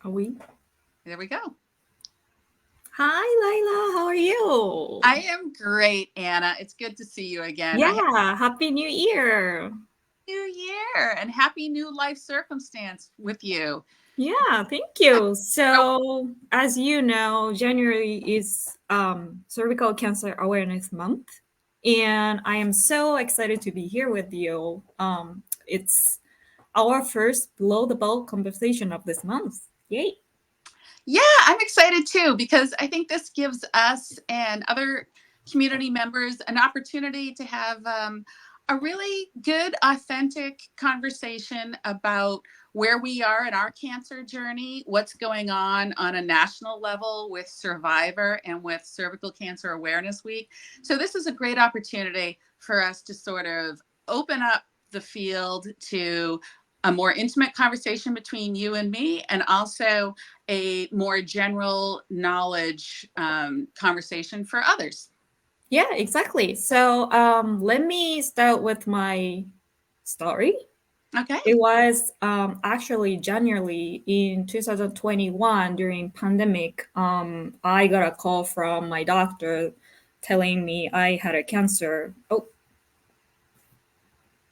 Are we? There we go. Hi, Lila. How are you? I am great, Anna. It's good to see you again. I have Yeah, Happy New Year. a new year and happy new life circumstance with you. Yeah, thank you. So, as you know, January is Cervical Cancer Awareness Month, and I am so excited to be here with you. It's our first below the belt conversation of this month. Yay! Yeah, I'm excited too because I think this gives us and other community members an opportunity to have a really good, authentic conversation about where we are in our cancer journey, what's going on a national level with Survivor and with Cervical Cancer Awareness Week. So, this is a great opportunity for us to sort of open up the field to a more intimate conversation between you and me, and also a more general knowledge conversation for others. Yeah, exactly. So, let me start with my story. Okay. It was actually January in 2021 during pandemic. I got a call from my doctor telling me I had a cancer. Oh,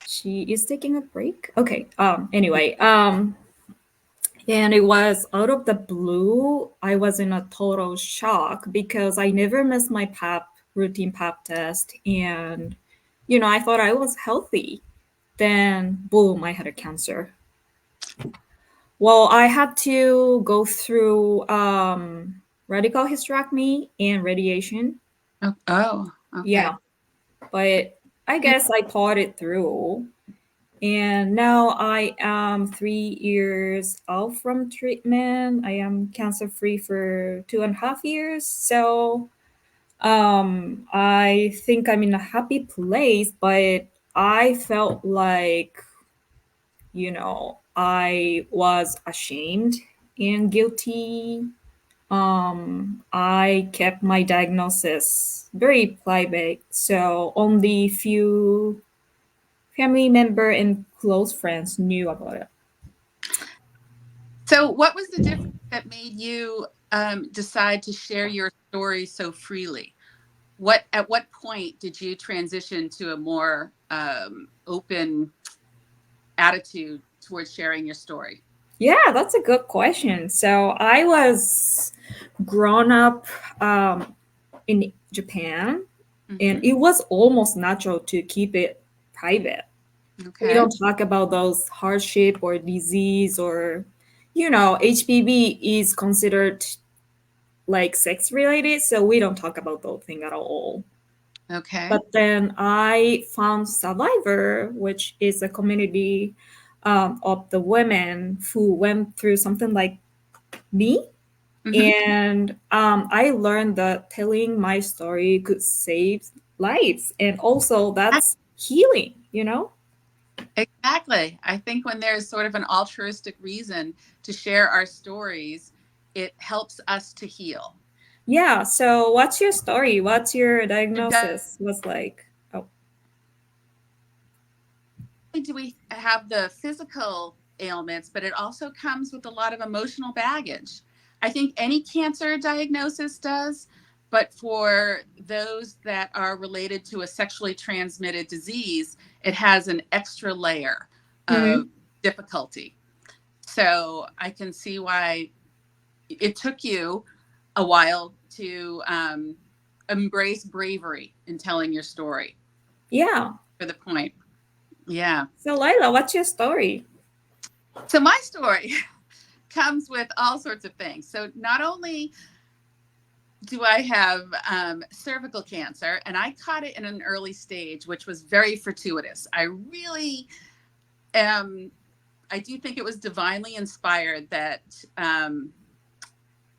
she is taking a break. Okay. Anyway, and it was out of the blue. I was in a total shock because I never missed my pap routine pap test, and I thought I was healthy. Then boom, I had a cancer. Well, I had to go through radical hysterectomy and radiation. Oh, okay. Yeah, but I guess I thought it through. And now I am 3 years out from treatment. I am cancer free for 2.5 years. So I think I'm in a happy place, but I felt like, I was ashamed and guilty. I kept my diagnosis very private, so only few family member and close friends knew about it. So, what was the difference that made you decide to share your story so freely? At what point did you transition to a more open attitude towards sharing your story? Yeah, that's a good question. So I was grown up in Japan, and Hmm. it was almost natural to keep it private. We Okay. don't talk about those hardship or disease or, HPV is considered like sex related, so we don't talk about those things at all. Okay. But then I found Survivor, which is a community of the women who went through something like me. Hmm. And I learned that telling my story could save lives. And also, that's healing. Exactly. I think when there's sort of an altruistic reason to share our stories, it helps us to heal. Yeah. So, what's your story? What's your It does. diagnosis? Was like, oh, Not only do we have the physical ailments, but it also comes with a lot of emotional baggage. I think any cancer diagnosis does, but for those that are related to a sexually transmitted disease, it has an extra layer of mhm. difficulty. So I can see why it took you a while to embrace bravery in telling your story Yeah. for the point. Yeah. So, Lila, what's your story? So my story comes with all sorts of things. So not only do I have cervical cancer, and I caught it in an early stage, which was very fortuitous. I really am. I do think it was divinely inspired that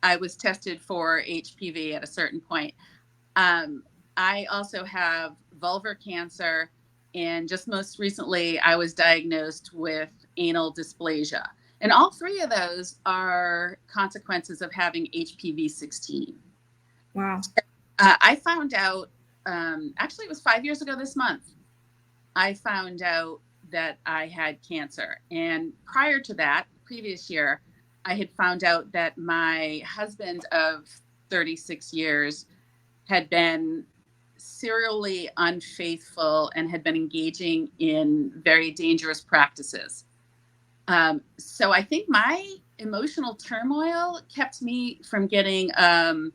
I was tested for HPV at a certain point. Um, I also have vulvar cancer, and just most recently, I was diagnosed with anal dysplasia. And all three of those are consequences of having HPV 16. Wow. I found out, actually, it was 5 years ago this month, I found out that I had cancer. And prior to that, the previous year, I had found out that my husband of 36 years had been serially unfaithful and had been engaging in very dangerous practices. So I think my emotional turmoil kept me from getting a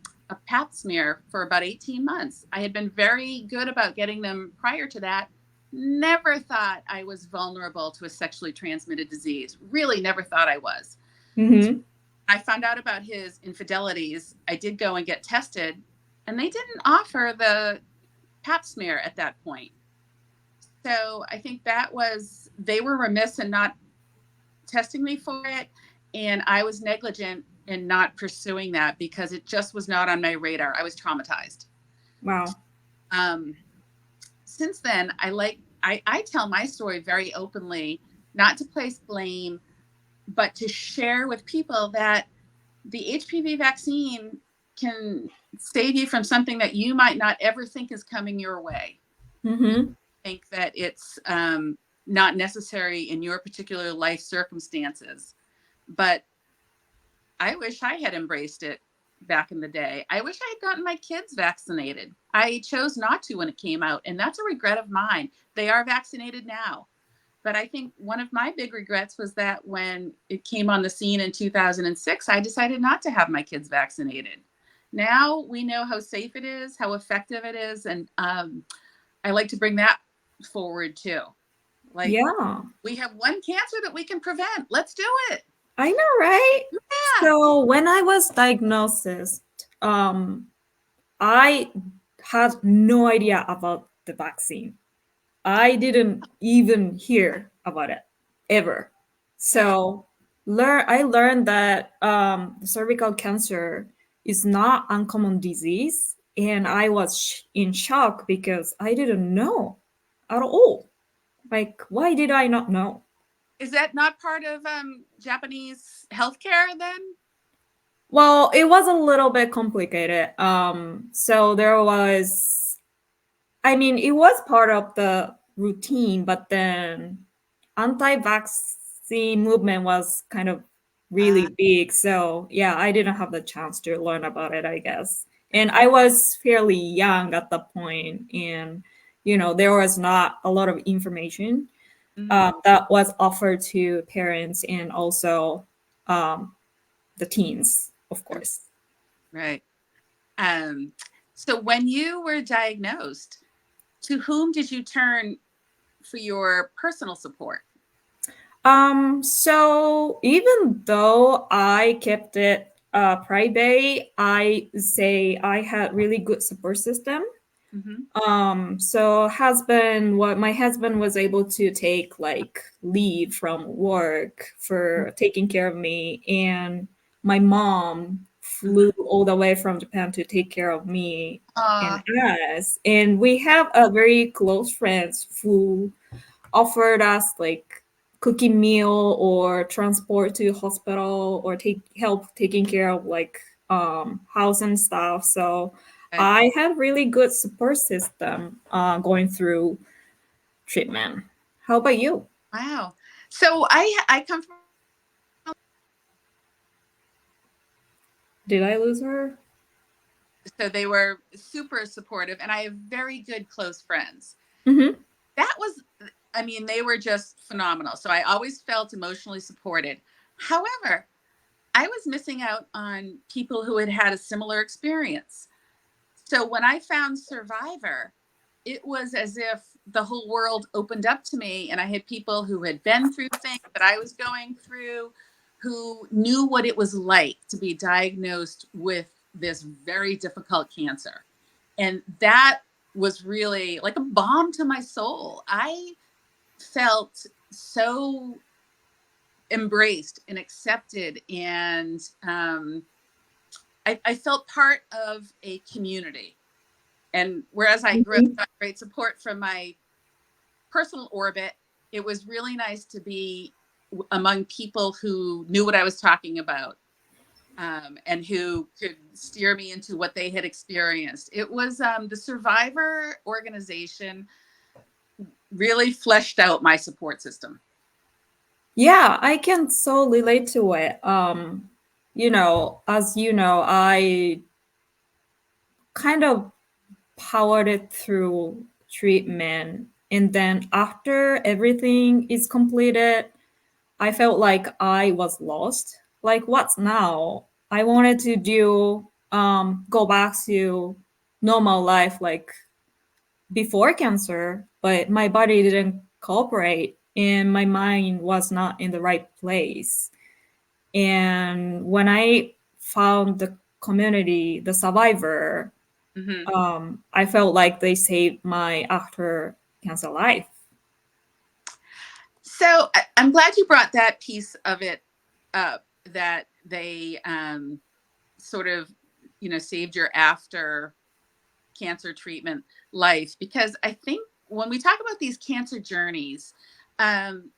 pap smear for about 18 months. I had been very good about getting them prior to that. Never thought I was vulnerable to a sexually transmitted disease. Really never thought I was. Mm-hmm. I found out about his infidelities. I did go and get tested, and they didn't offer the pap smear at that point. So I think that was, they were remiss in not testing me for it. And I was negligent in not pursuing that because it just was not on my radar. I was traumatized. Wow. Um, since then, I tell my story very openly, not to place blame, but to share with people that the HPV vaccine can save you from something that you might not ever think is coming your way. You Mm-hmm. think that it's not necessary in your particular life circumstances. But I wish I had embraced it back in the day. I wish I had gotten my kids vaccinated. I chose not to when it came out, and that's a regret of mine. They are vaccinated now. But I think one of my big regrets was that when it came on the scene in 2006, I decided not to have my kids vaccinated. Now we know how safe it is, how effective it is, and I like to bring that forward too. Like, Yeah. we have one cancer that we can prevent. Let's do it. I know, right? Yeah. So when I was diagnosed, um, I had no idea about the vaccine. I didn't even hear about it ever. Okay. So I learned that the cervical cancer is not uncommon disease, and I was in shock because I didn't know at all. Like, why did I not know? Is that not part of Japanese healthcare then? Well, it was a little bit complicated. So there was, I mean, it was part of the routine, but then anti-vaccine movement was kind of Uh, really big. So yeah, I didn't have the chance to learn about it, I guess. And okay. I was fairly young at the point, and there was not a lot of information Mhm. that was offered to parents and also um, the teens, of course. Right. Um, so when you were diagnosed, to whom did you turn for your personal support? So even though I kept it private, I say I had really good support system. Hmm. So what my husband was able to take like leave from work for taking care of me, and my mom flew Hmm. all the way from Japan to take care of me and Uh, us. And we have a very close friends who offered us like cooking meal or transport to hospital or take help taking care of like house and stuff. So okay. I had really good support system going through treatment. How about you? Wow. So I come from, Did I lose her? so they were super supportive, and I have very good close friends. Mm-hmm. That was, I mean, they were just phenomenal. So I always felt emotionally supported. However, I was missing out on people who had had a similar experience. So when I found Survivor, it was as if the whole world opened up to me, and I had people who had been through things that I was going through, who knew what it was like to be diagnosed with this very difficult cancer. And that was really like a balm to my soul. I felt so embraced and accepted, and I felt part of a community. And whereas I grew up, Mm-hmm. got great support from my personal orbit, it was really nice to be among people who knew what I was talking about, and who could steer me into what they had experienced. It was the Survivor organization really fleshed out my support system. Yeah, I can so relate to it. As you know, I kind of powered it through treatment. And then after everything is completed, I felt like I was lost. Like, what's now? I wanted to go back to normal life, like before cancer, but my body didn't cooperate and my mind was not in the right place. And when I found the community, the Survivor, Hmm. I felt like they saved my after cancer life. So I'm glad you brought that piece of it up, that they sort of, saved your after cancer treatment life, because I think when we talk about these cancer journeys, um,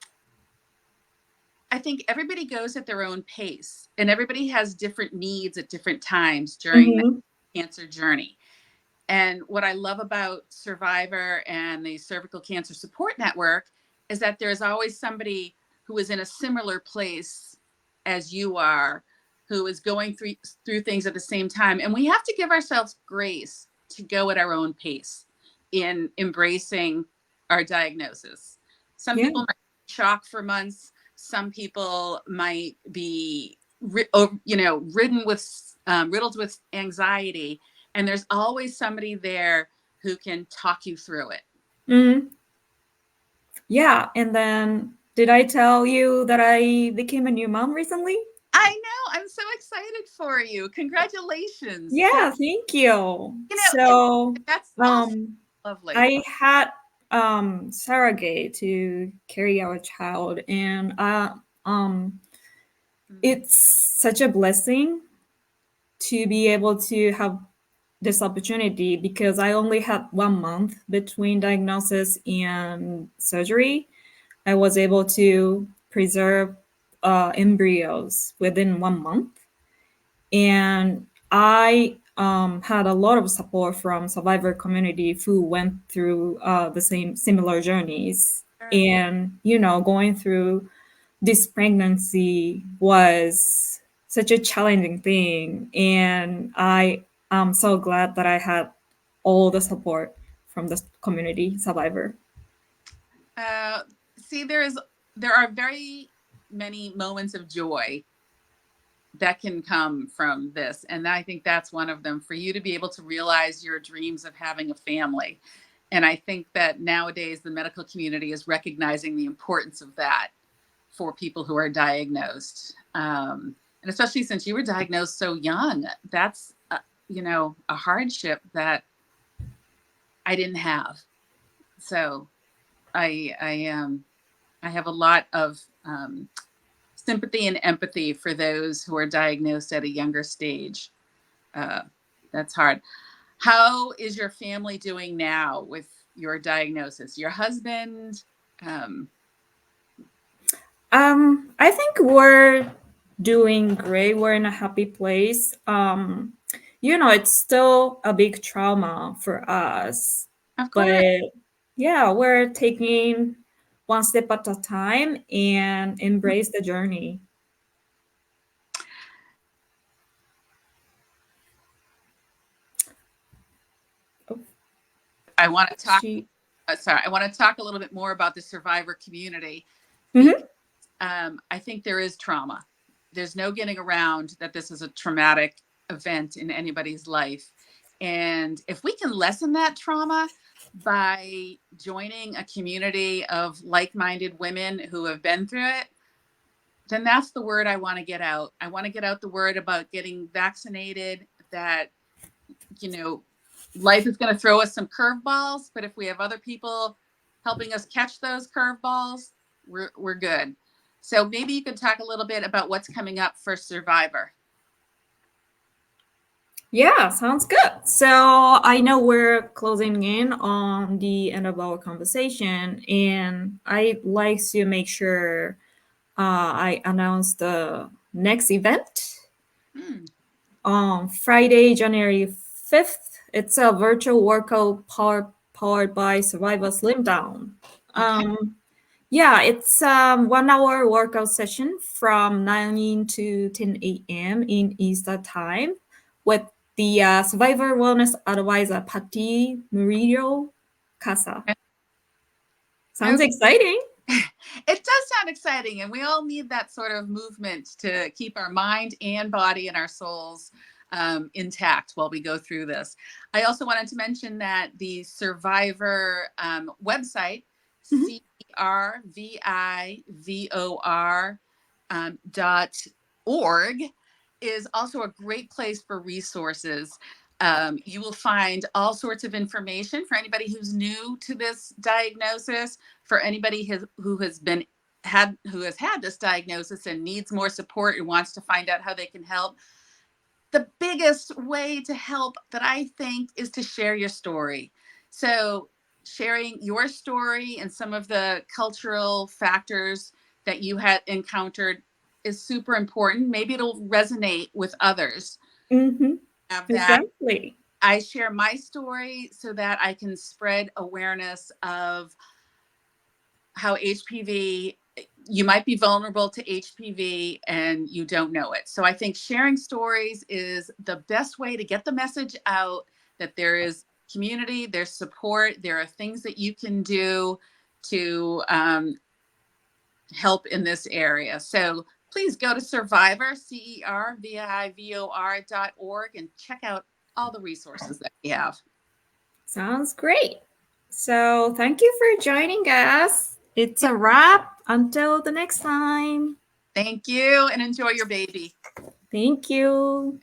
I think everybody goes at their own pace and everybody has different needs at different times during that Mm-hmm. cancer journey. And what I love about Survivor and the Cervical Cancer Support Network is that there's always somebody who is in a similar place as you are, who is going through things at the same time. And we have to give ourselves grace to go at our own pace in embracing our diagnosis. Some Yeah. people might be shocked for months. Some people might be, ridden with riddled with anxiety, and there's always somebody there who can talk you through it. Mm-hmm. Yeah. And then did I tell you that I became a new mom recently? I know. I'm so excited for you. Congratulations. Yeah, thank you. And So, that's also um, lovely. I had surrogate to carry our child, and um, Mm. it's such a blessing to be able to have this opportunity because I only had 1 month between diagnosis and surgery. I was able to preserve embryos within 1 month, and I had a lot of support from survivor community who went through the same similar journeys. Sure. And going through this pregnancy was such a challenging thing, and I am so glad that I had all the support from the community survivor. Uh, See, there are very many moments of joy that can come from this, and I think that's one of them, for you to be able to realize your dreams of having a family. And I think that nowadays the medical community is recognizing the importance of that for people who are diagnosed. And especially since you were diagnosed so young, that's a hardship that I didn't have. So I have a lot of sympathy and empathy for those who are diagnosed at a younger stage. Uh, that's hard. How is your family doing now with your diagnosis? Your husband? Um, I think we're doing great. We're in a happy place. It's still a big trauma for us, of course. but yeah, we're taking one step at a time and embrace the journey. Oh, I want to talk. she. Sorry, I want to talk a little bit more about the survivor community, because Mhm. I think there is trauma. There's no getting around that this is a traumatic event in anybody's life. And if we can lessen that trauma by joining a community of like minded women who have been through it, then that's the word I want to get out. I want to get out the word about getting vaccinated, that, you know, life is going to throw us some curveballs, but if we have other people helping us catch those curveballs, we're good. So maybe you could talk a little bit about what's coming up for Survivor. Yeah, sounds good. So I know we're closing in on the end of our conversation, and I'd like to make sure I announce the next event Hmm. on Friday, January 5th. It's a virtual workout powered by Survivor Slim Down. Okay. Um, Yeah, it's 1 hour workout session from 9 to 10 a.m. in Eastern time with the Survivor Wellness Advisor Patty Murillo Casa. Sounds Okay. exciting. It does sound exciting, and we all need that sort of movement to keep our mind and body and our souls intact while we go through this. I also wanted to mention that the Survivor website, Mhm. Cervivor .org, is also a great place for resources. You will find all sorts of information for anybody who's new to this diagnosis, for anybody who has been who has had this diagnosis and needs more support and wants to find out how they can help. The biggest way to help that I think is to share your story. So sharing your story and some of the cultural factors that you had encountered is super important. Maybe it'll resonate with others. Mm-hmm. Have that. Exactly. I share my story so that I can spread awareness of how HPV, you might be vulnerable to HPV and you don't know it. So I think sharing stories is the best way to get the message out that there is community, there's support, there are things that you can do to help in this area. So please go to Survivor, CERVIVOR.org, and check out all the resources that we have. Sounds great. So thank you for joining us. It's a wrap. Until the next time. Thank you and enjoy your baby. Thank you.